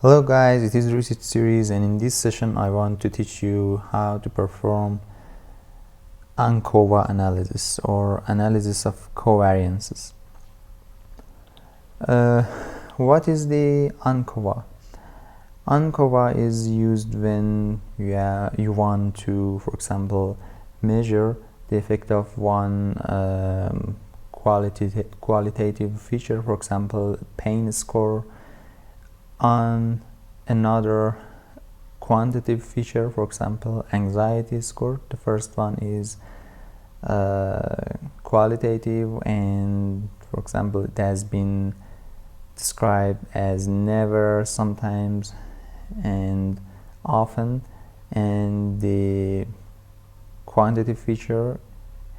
Hello guys, it is Research Series, and in this session I want to teach you how to perform ANCOVA analysis or analysis of covariances. What is the ANCOVA? ANCOVA is used when you want to, for example, measure the effect of one qualitative feature, for example, pain score, on another quantitative feature, for example, anxiety score. The first one is qualitative, and for example, it has been described as never, sometimes, and often, and the quantitative feature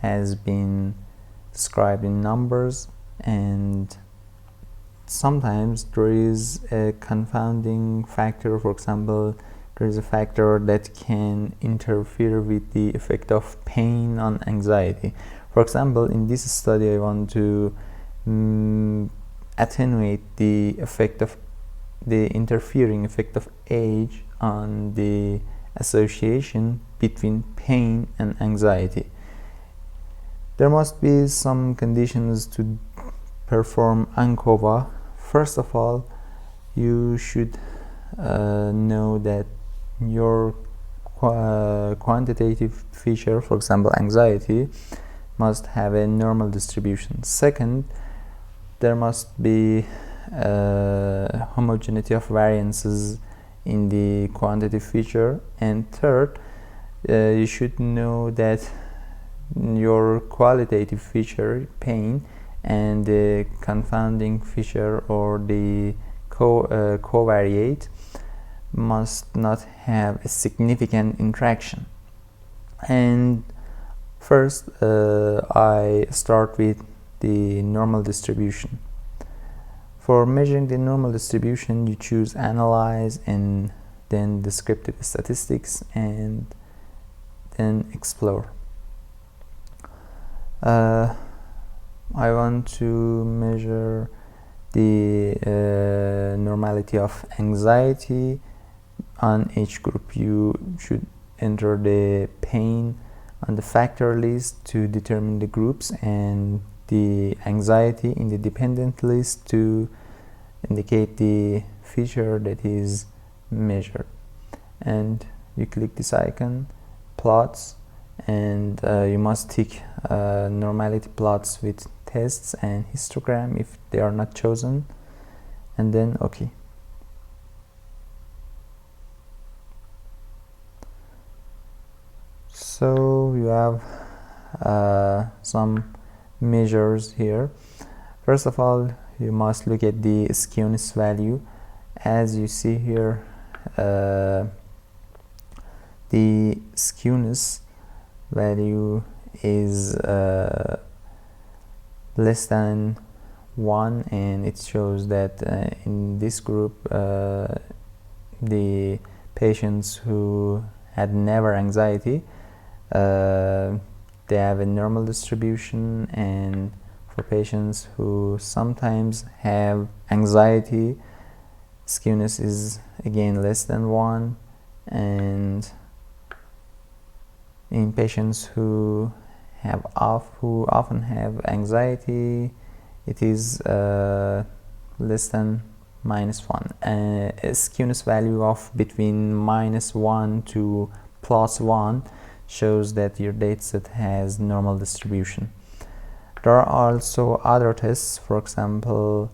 has been described in numbers, and sometimes there is a confounding factor. For example, there is a factor that can interfere with the effect of pain on anxiety. For example, in this study I want to attenuate the effect of the interfering effect of age on the association between pain and anxiety. There must be some conditions to perform ANCOVA. First of all, you should know that your quantitative feature, for example anxiety, must have a normal distribution. Second, there must be homogeneity of variances in the quantitative feature. And third, you should know that your qualitative feature, pain, and the confounding feature or the covariate must not have a significant interaction. And first I start with the normal distribution. For measuring the normal distribution, you choose analyze and then descriptive statistics and then explore. I want to measure the normality of anxiety on each group. You should enter the pain on the factor list to determine the groups, and the anxiety in the dependent list to indicate the feature that is measured. And you click this icon, plots, and you must tick normality plots with tests and histogram if they are not chosen, and then OK. So you have some measures here. First of all, you must look at the skewness value. As you see here, the skewness value is less than 1, and it shows that in this group the patients who had never anxiety, they have a normal distribution, and for patients who sometimes have anxiety, skewness is again less than 1, and in patients who often have anxiety, it is less than -1. A skewness value of between -1 to +1 shows that your dataset has normal distribution. There are also other tests, for example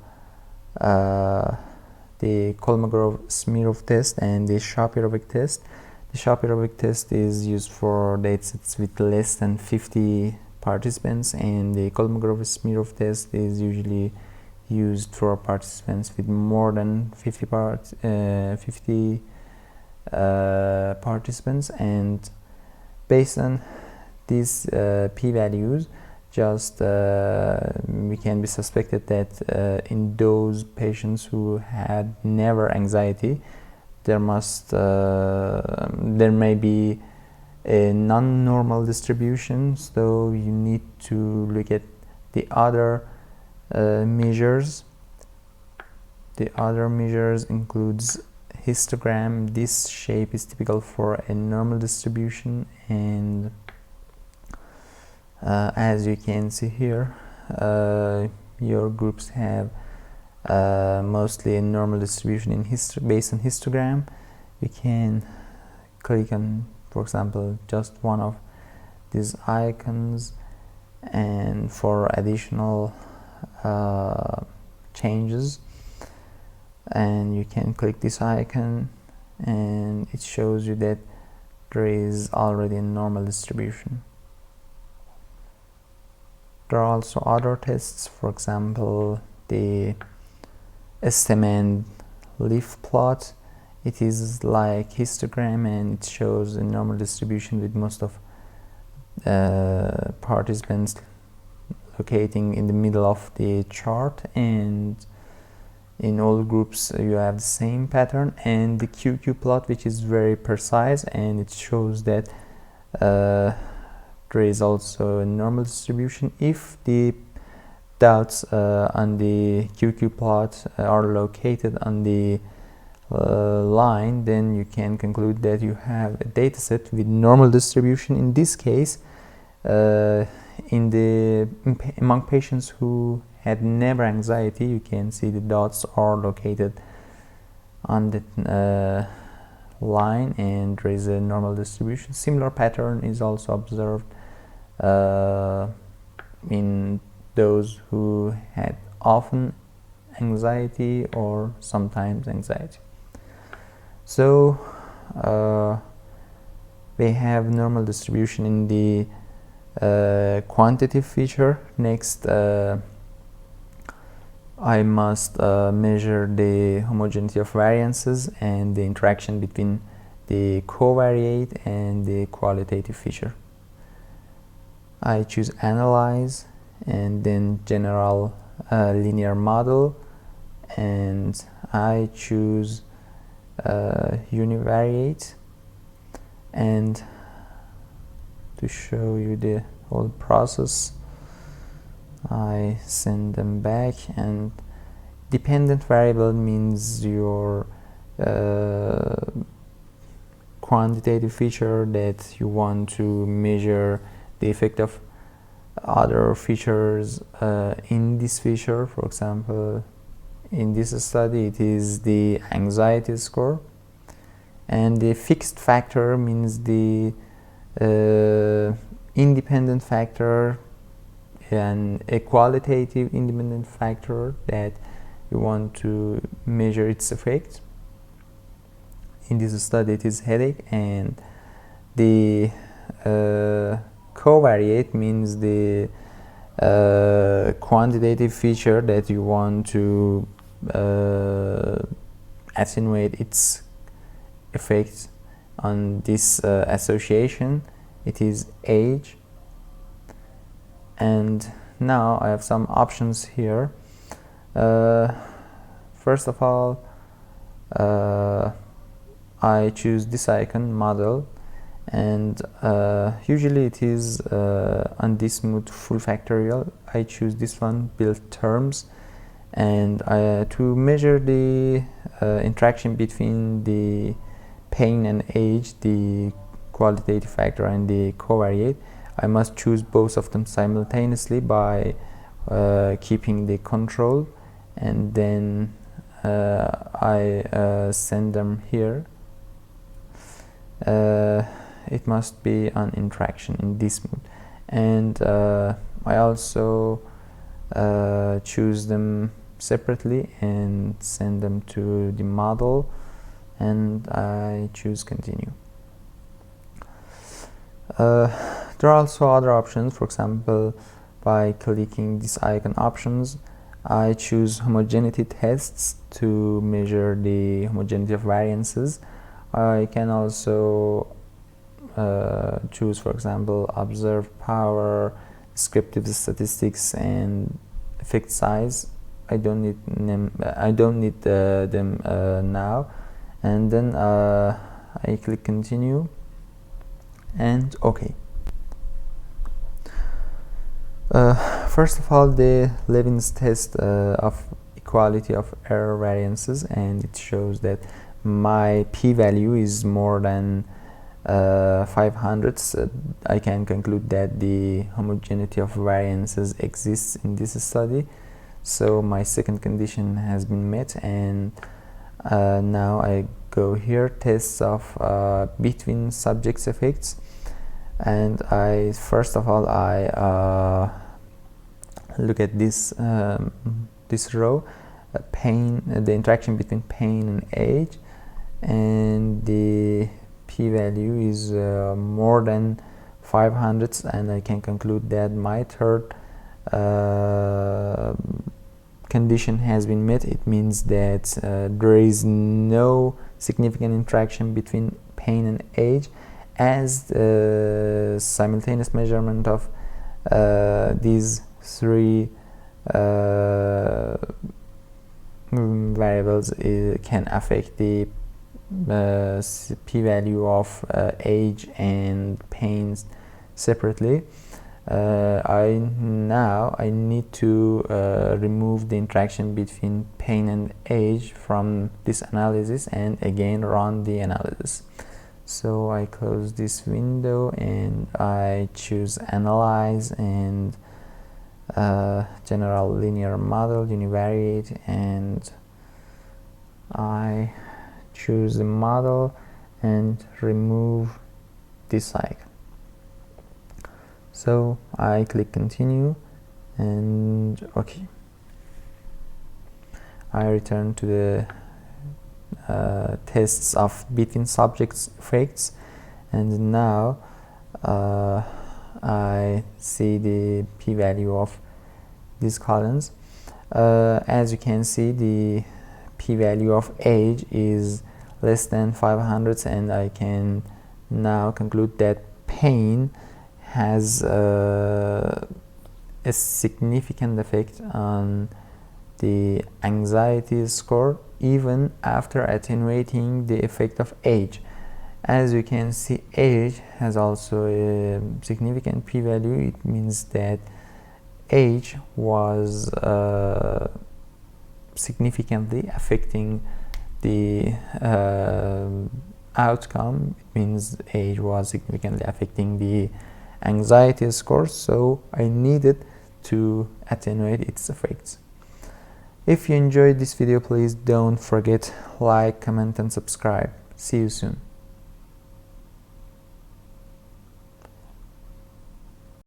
the Kolmogorov-Smirnov test and the Shapirovic test. The Shapirovic test is used for datasets with less than 50 participants, and the Kolmogorov-Smirnov test is usually used for participants with more than 50 participants. And based on these p-values, just we can be suspected that in those patients who had never anxiety, there may be a non-normal distribution. So you need to look at the other measures. The other measures includes histogram. This shape is typical for a normal distribution, and as you can see here, your groups have mostly a normal distribution in based on histogram. You can click on, for example, just one of these icons, and for additional changes, and you can click this icon and it shows you that there is already a normal distribution. There are also other tests, for example the stem and leaf plot. It is like histogram and it shows a normal distribution with most of participants locating in the middle of the chart, and in all groups you have the same pattern. And the QQ plot, which is very precise, and it shows that there is also a normal distribution. If the dots on the QQ plot are located on the line, then you can conclude that you have a dataset with normal distribution. In this case, among patients who had never anxiety, you can see the dots are located on the line and there is a normal distribution. Similar pattern is also observed in those who had often anxiety or sometimes anxiety. So we have normal distribution in the quantitative feature. Next, I must measure the homogeneity of variances and the interaction between the covariate and the qualitative feature. I choose Analyze and then General Linear Model, and I choose Univariate. And to show you the whole process, I send them back. And dependent variable means your quantitative feature that you want to measure the effect of other features in this feature. For example, in this study it is the anxiety score. And the fixed factor means the independent factor, and a qualitative independent factor that you want to measure its effect. In this study it is headache. And the covariate means the quantitative feature that you want to attenuate its effect on this association. It is age. And now I have some options here. First of all, I choose this icon, model, and usually it is on this mode full factorial. I choose this one, build terms, and to measure the interaction between the pain and age, the qualitative factor and the covariate, I must choose both of them simultaneously by keeping the control, and then I send them here. It must be on interaction in this mode. And I also choose them separately and send them to the model, and I choose continue. There are also other options. For example, by clicking this icon options, I choose homogeneity tests to measure the homogeneity of variances. I can also choose, for example, observed power, descriptive statistics, and effect size. I don't need them now. And then I click continue and OK. First of all, the Levin's test of equality of error variances, and it shows that my p-value is more than 500, I can conclude that the homogeneity of variances exists in this study. So my second condition has been met, and now I go here, tests of between subjects effects, and I first of all I look at this this row, pain, the interaction between pain and age, and the p-value is more than 500, and I can conclude that my third condition has been met. It means that there is no significant interaction between pain and age, as the simultaneous measurement of these three variables can affect the p-value of age and pain separately. I need to remove the interaction between pain and age from this analysis and again run the analysis. So I close this window and I choose analyze and general linear model, univariate, and I choose the model and remove this cycle. So I click continue and okay. I return to the tests of between subjects effects, and now I see the p-value of these columns. As you can see, the p-value of age is less than 500, and I can now conclude that pain has a significant effect on the anxiety score even after attenuating the effect of age. As you can see, age has also a significant p-value. It means that age was significantly affecting the outcome. It means age was significantly affecting the anxiety score, so I needed to attenuate its effects. If you enjoyed this video, please don't forget like, comment and subscribe. See you soon.